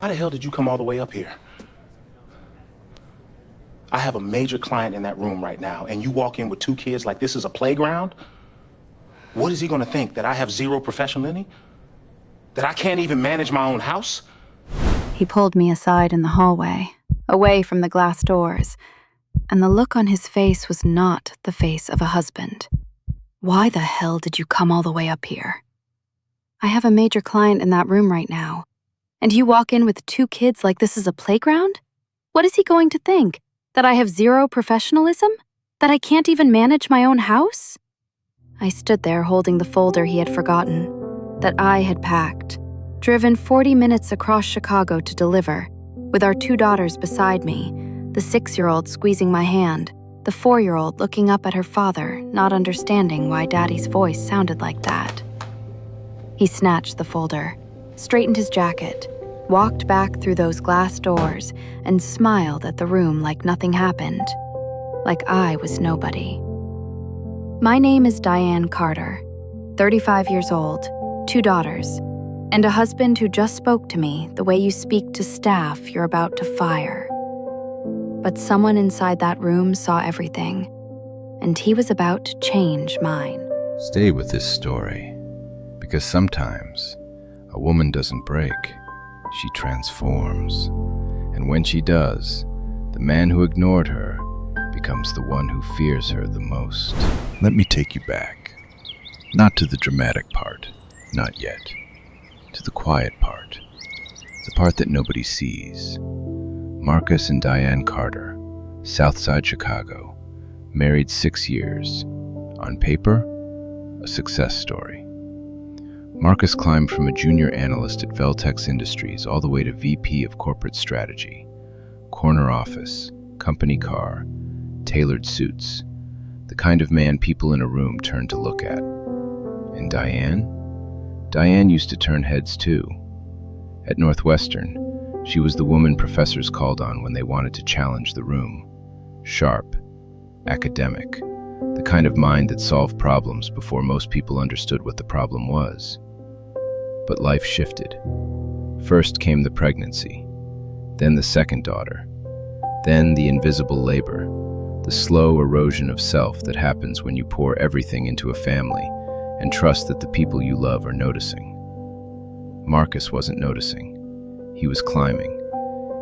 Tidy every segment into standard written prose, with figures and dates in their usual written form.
Why the hell did you come all the way up here? I have a major client in that room right now, and you walk in with two kids like this is a playground? What is he gonna think? That I have zero professionalism? That I can't even manage my own house? He pulled me aside in the hallway, away from the glass doors, and the look on his face was not the face of a husband. Why the hell did you come all the way up here? I have a major client in that room right now, and you walk in with two kids like this is a playground? What is he going to think? That I have zero professionalism? That I can't even manage my own house? I stood there holding the folder he had forgotten, that I had packed, driven 40 minutes across Chicago to deliver, with our two daughters beside me, the 6-year-old squeezing my hand, the 4-year-old looking up at her father, not understanding why Daddy's voice sounded like that. He snatched the folder, straightened his jacket, walked back through those glass doors, and smiled at the room like nothing happened, like I was nobody. My name is Diane Carter, 35 years old, 2 daughters, and a husband who just spoke to me the way you speak to staff you're about to fire. But someone inside that room saw everything, and he was about to change mine. Stay with this story, because sometimes a woman doesn't break, she transforms. And when she does, the man who ignored her becomes the one who fears her the most. Let me take you back. Not to the dramatic part, not yet. To the quiet part. The part that nobody sees. Marcus and Diane Carter, Southside Chicago, married 6 years. On paper, a success story. Marcus climbed from a junior analyst at Veltex Industries all the way to VP of Corporate Strategy. Corner office, company car, tailored suits. The kind of man people in a room turn to look at. And Diane? Diane used to turn heads too. At Northwestern, she was the woman professors called on when they wanted to challenge the room. Sharp, academic, the kind of mind that solved problems before most people understood what the problem was. But life shifted. First came the pregnancy, then the second daughter, then the invisible labor, the slow erosion of self that happens when you pour everything into a family and trust that the people you love are noticing. Marcus wasn't noticing. He was climbing,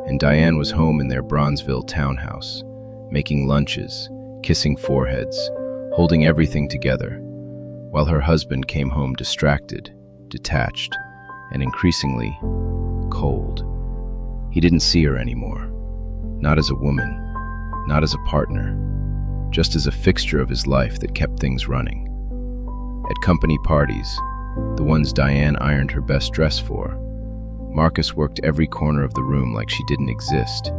and Diane was home in their Bronzeville townhouse, making lunches, kissing foreheads, holding everything together, while her husband came home distracted, detached, and increasingly cold. He didn't see her anymore, not as a woman, not as a partner, just as a fixture of his life that kept things running. At company parties, the ones Diane ironed her best dress for, Marcus worked every corner of the room like she didn't exist.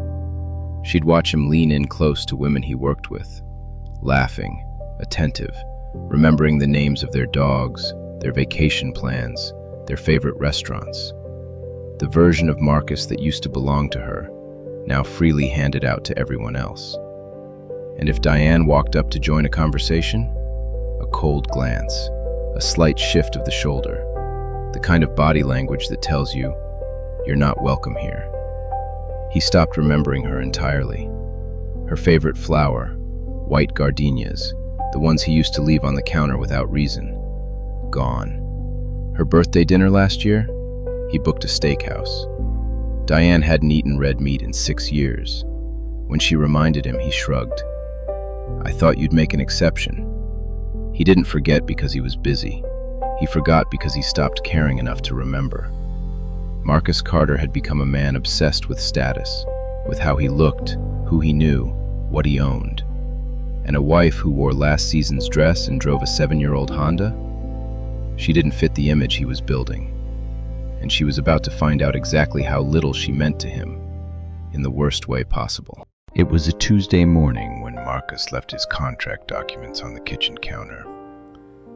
She'd watch him lean in close to women he worked with, laughing, attentive, remembering the names of their dogs, their vacation plans, their favorite restaurants. The version of Marcus that used to belong to her, now freely handed out to everyone else. And if Diane walked up to join a conversation, a cold glance, a slight shift of the shoulder, the kind of body language that tells you, you're not welcome here. He stopped remembering her entirely. Her favorite flower, white gardenias, the ones he used to leave on the counter without reason, gone. Her birthday dinner last year, he booked a steakhouse. Diane hadn't eaten red meat in 6 years. When she reminded him, he shrugged. I thought you'd make an exception. He didn't forget because he was busy. He forgot because he stopped caring enough to remember. Marcus Carter had become a man obsessed with status, with how he looked, who he knew, what he owned. And a wife who wore last season's dress and drove a 7-year-old Honda? She didn't fit the image he was building. And she was about to find out exactly how little she meant to him, in the worst way possible. It was a Tuesday morning when Marcus left his contract documents on the kitchen counter.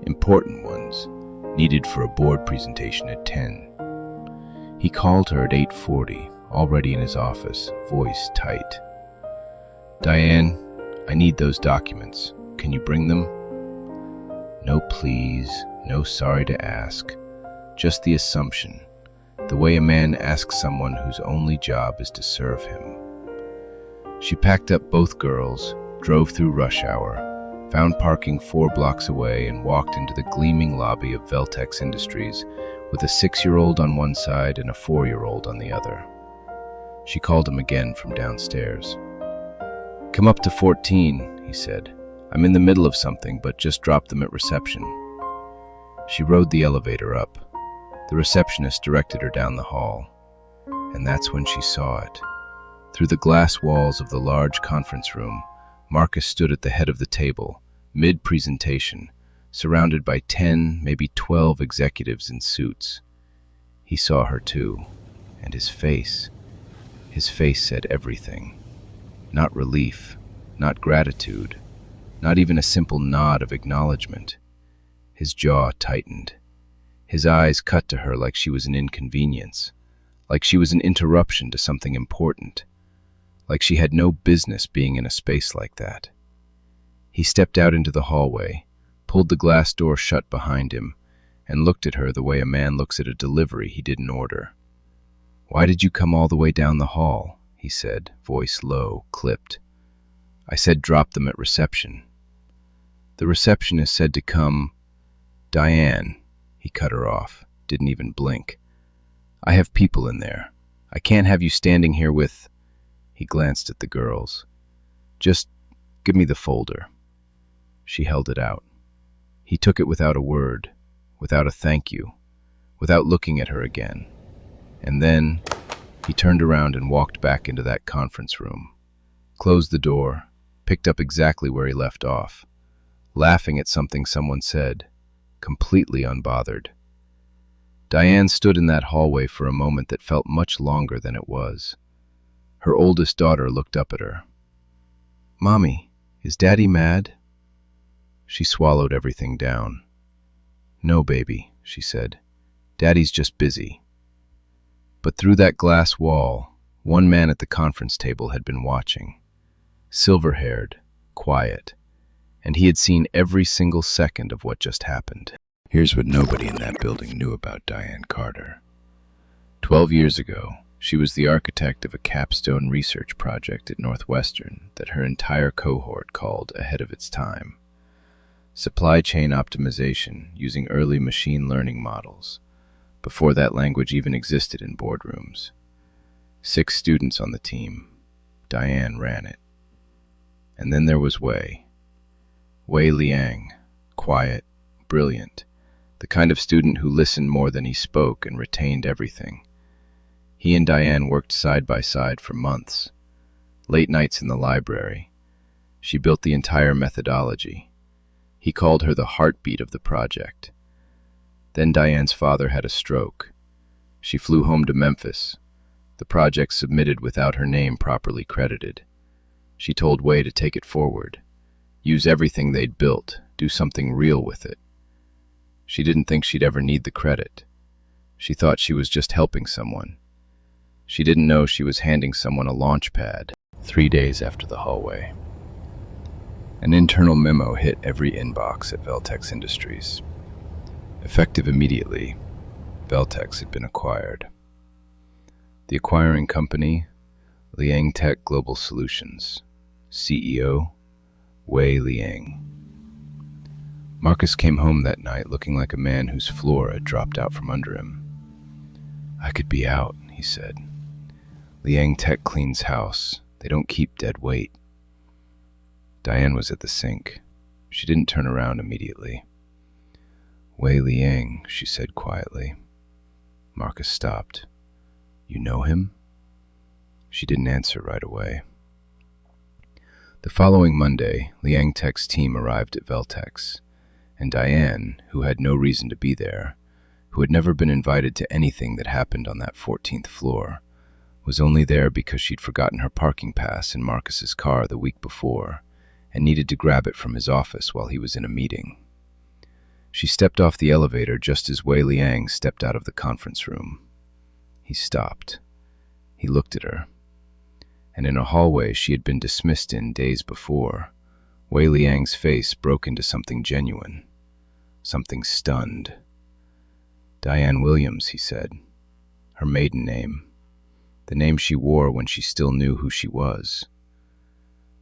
Important ones, needed for a board presentation at 10. He called her at 8:40, already in his office, voice tight. Diane, I need those documents. Can you bring them? No please, no sorry to ask, just the assumption the way a man asks someone whose only job is to serve him. She packed up both girls, drove through rush hour, found parking 4 blocks away, and walked into the gleaming lobby of Veltex Industries with a 6-year-old on one side and a 4-year-old on the other. She called him again from downstairs. "Come up to 14, he said. "I'm in the middle of something, but just drop them at reception." She rode the elevator up. The receptionist directed her down the hall, and that's when she saw it. Through the glass walls of the large conference room, Marcus stood at the head of the table, mid-presentation, surrounded by 10, maybe 12 executives in suits. He saw her too, and his face said everything. Not relief, not gratitude, not even a simple nod of acknowledgement. His jaw tightened. His eyes cut to her like she was an inconvenience, like she was an interruption to something important, like she had no business being in a space like that. He stepped out into the hallway, pulled the glass door shut behind him, and looked at her the way a man looks at a delivery he didn't order. "Why did you come all the way down the hall?" he said, voice low, clipped. "I said drop them at reception." The receptionist said to come. "Diane," he cut her off, didn't even blink. "I have people in there. I can't have you standing here with—" He glanced at the girls. "Just give me the folder." She held it out. He took it without a word, without a thank you, without looking at her again. And then he turned around and walked back into that conference room, closed the door, picked up exactly where he left off, laughing at something someone said, completely unbothered. Diane stood in that hallway for a moment that felt much longer than it was. Her oldest daughter looked up at her. "Mommy, is Daddy mad?" She swallowed everything down. "No, baby," she said. "Daddy's just busy." But through that glass wall, one man at the conference table had been watching. Silver-haired, quiet, and he had seen every single second of what just happened. Here's what nobody in that building knew about Diane Carter. 12 years ago, she was the architect of a capstone research project at Northwestern that her entire cohort called ahead of its time. Supply chain optimization using early machine learning models, before that language even existed in boardrooms. 6 students on the team. Diane ran it. And then there was Wei Liang, quiet, brilliant, the kind of student who listened more than he spoke and retained everything. He and Diane worked side by side for months. Late nights in the library. She built the entire methodology. He called her the heartbeat of the project. Then Diane's father had a stroke. She flew home to Memphis. The project submitted without her name properly credited. She told Wei to take it forward. Use everything they'd built. Do something real with it. She didn't think she'd ever need the credit. She thought she was just helping someone. She didn't know she was handing someone a launch pad. 3 days after the hallway, an internal memo hit every inbox at Veltex Industries. Effective immediately, Veltex had been acquired. The acquiring company, Liang Tech Global Solutions. CEO, Wei Liang. Marcus came home that night looking like a man whose floor had dropped out from under him. "I could be out," he said. "Liang Tech cleans house. They don't keep dead weight." Diane was at the sink. She didn't turn around immediately. "Wei Liang," she said quietly. Marcus stopped. "You know him?" She didn't answer right away. The following Monday, Liang Tech's team arrived at Veltex, and Diane, who had no reason to be there, who had never been invited to anything that happened on that 14th floor, was only there because she'd forgotten her parking pass in Marcus's car the week before and needed to grab it from his office while he was in a meeting. She stepped off the elevator just as Wei Liang stepped out of the conference room. He stopped. He looked at her. And in a hallway she had been dismissed in days before, Wei Liang's face broke into something genuine, something stunned. "Diane Williams," he said. her maiden name, the name she wore when she still knew who she was.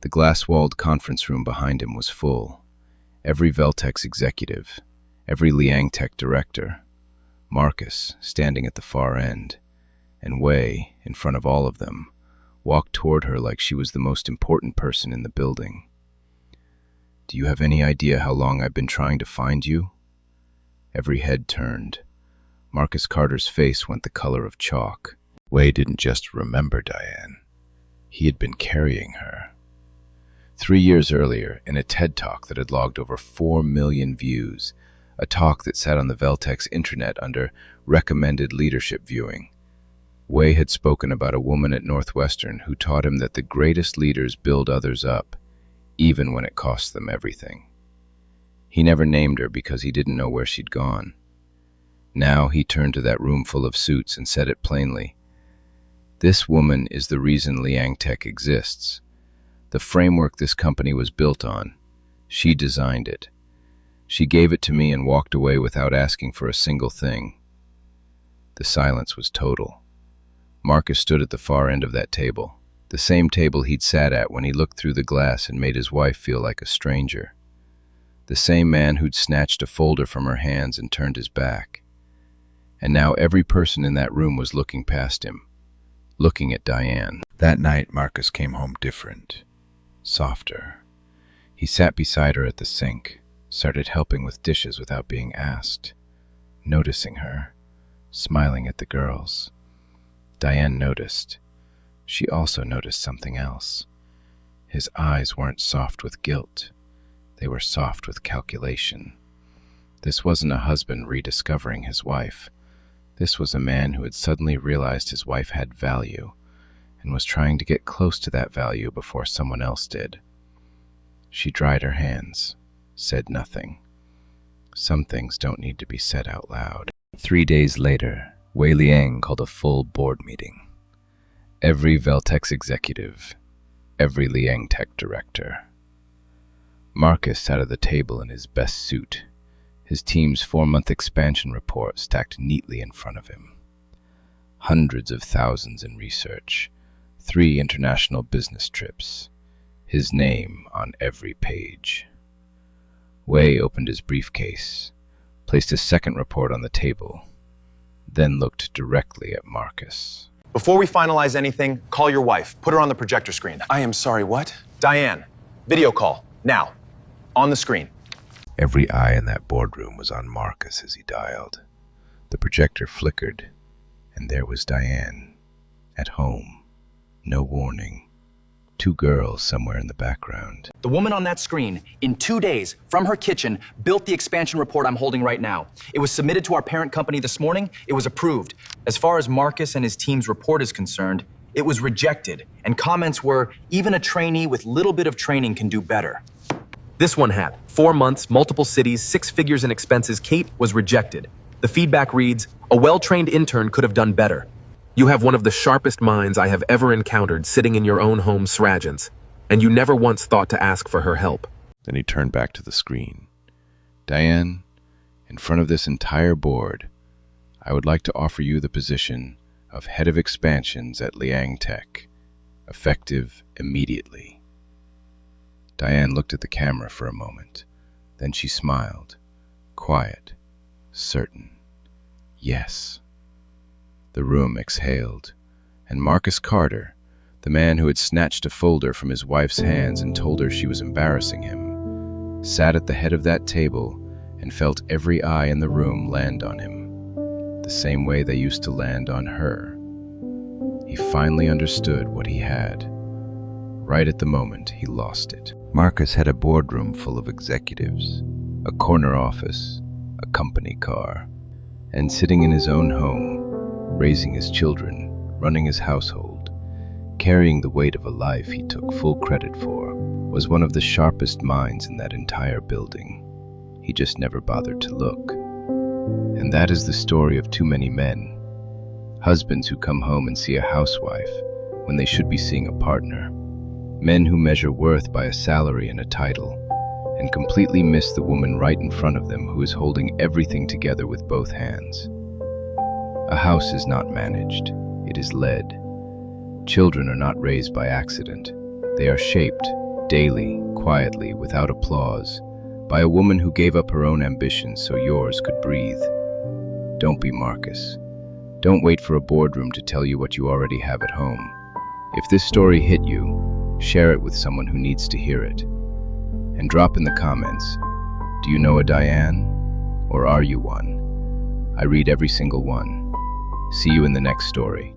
The glass-walled conference room behind him was full. Every Veltex executive, every Liang Tech director, Marcus standing at the far end, and Wei, in front of all of them, walked toward her like she was the most important person in the building. "Do you have any idea how long I've been trying to find you?" Every head turned. Marcus Carter's face went the color of chalk. Wei didn't just remember Diane. He had been carrying her. 3 years earlier, in a TED Talk that had logged over 4 million views, a talk that sat on the Veltex intranet under recommended leadership viewing, Wei had spoken about a woman at Northwestern who taught him that the greatest leaders build others up, even when it costs them everything. He never named her because he didn't know where she'd gone. Now he turned to that room full of suits and said it plainly. This woman is the reason Liang Tech exists. The framework this company was built on. She designed it. She gave it to me and walked away without asking for a single thing. The silence was total. Marcus stood at the far end of that table, the same table he'd sat at when he looked through the glass and made his wife feel like a stranger. The same man who'd snatched a folder from her hands and turned his back. And now every person in that room was looking past him, looking at Diane. That night, Marcus came home different, softer. He sat beside her at the sink, started helping with dishes without being asked, noticing her, smiling at the girls. Diane noticed. She also noticed something else. His eyes weren't soft with guilt. They were soft with calculation. This wasn't a husband rediscovering his wife. This was a man who had suddenly realized his wife had value and was trying to get close to that value before someone else did. She dried her hands, said nothing. Some things don't need to be said out loud. 3 days later, Wei Liang called a full board meeting. Every Veltex executive, every Liang Tech director. Marcus sat at the table in his best suit, his team's 4-month expansion report stacked neatly in front of him. Hundreds of thousands in research, 3 international business trips, his name on every page. Wei opened his briefcase, placed a second report on the table, then looked directly at Marcus. Before we finalize anything, call your wife. Put her on the projector screen. I am sorry, what? Diane, video call, now, on the screen. Every eye in that boardroom was on Marcus as he dialed. The projector flickered, and there was Diane, at home. No warning. 2 girls somewhere in the background. The woman on that screen, in 2 days, from her kitchen, built the expansion report I'm holding right now. It was submitted to our parent company this morning. It was approved. As far as Marcus and his team's report is concerned, it was rejected. And comments were, even a trainee with little bit of training can do better. This one had 4 months, multiple cities, 6 figures in expenses. Kate was rejected. The feedback reads, a well-trained intern could have done better. You have one of the sharpest minds I have ever encountered sitting in your own home, Srajans, and you never once thought to ask for her help. Then he turned back to the screen. Diane, in front of this entire board, I would like to offer you the position of head of expansions at Liang Tech, effective immediately. Diane looked at the camera for a moment. Then she smiled, quiet, certain. Yes. The room exhaled, and Marcus Carter, the man who had snatched a folder from his wife's hands and told her she was embarrassing him, sat at the head of that table and felt every eye in the room land on him, the same way they used to land on her. He finally understood what he had. Right at the moment, he lost it. Marcus had a boardroom full of executives, a corner office, a company car, and sitting in his own home, raising his children, running his household, carrying the weight of a life he took full credit for, was one of the sharpest minds in that entire building. He just never bothered to look. And that is the story of too many men. Husbands who come home and see a housewife when they should be seeing a partner. Men who measure worth by a salary and a title, and completely miss the woman right in front of them who is holding everything together with both hands. A house is not managed, it is led. Children are not raised by accident. They are shaped, daily, quietly, without applause, by a woman who gave up her own ambitions so yours could breathe. Don't be Marcus. Don't wait for a boardroom to tell you what you already have at home. If this story hit you, share it with someone who needs to hear it. And drop in the comments, do you know a Diane? Or are you one? I read every single one. See you in the next story.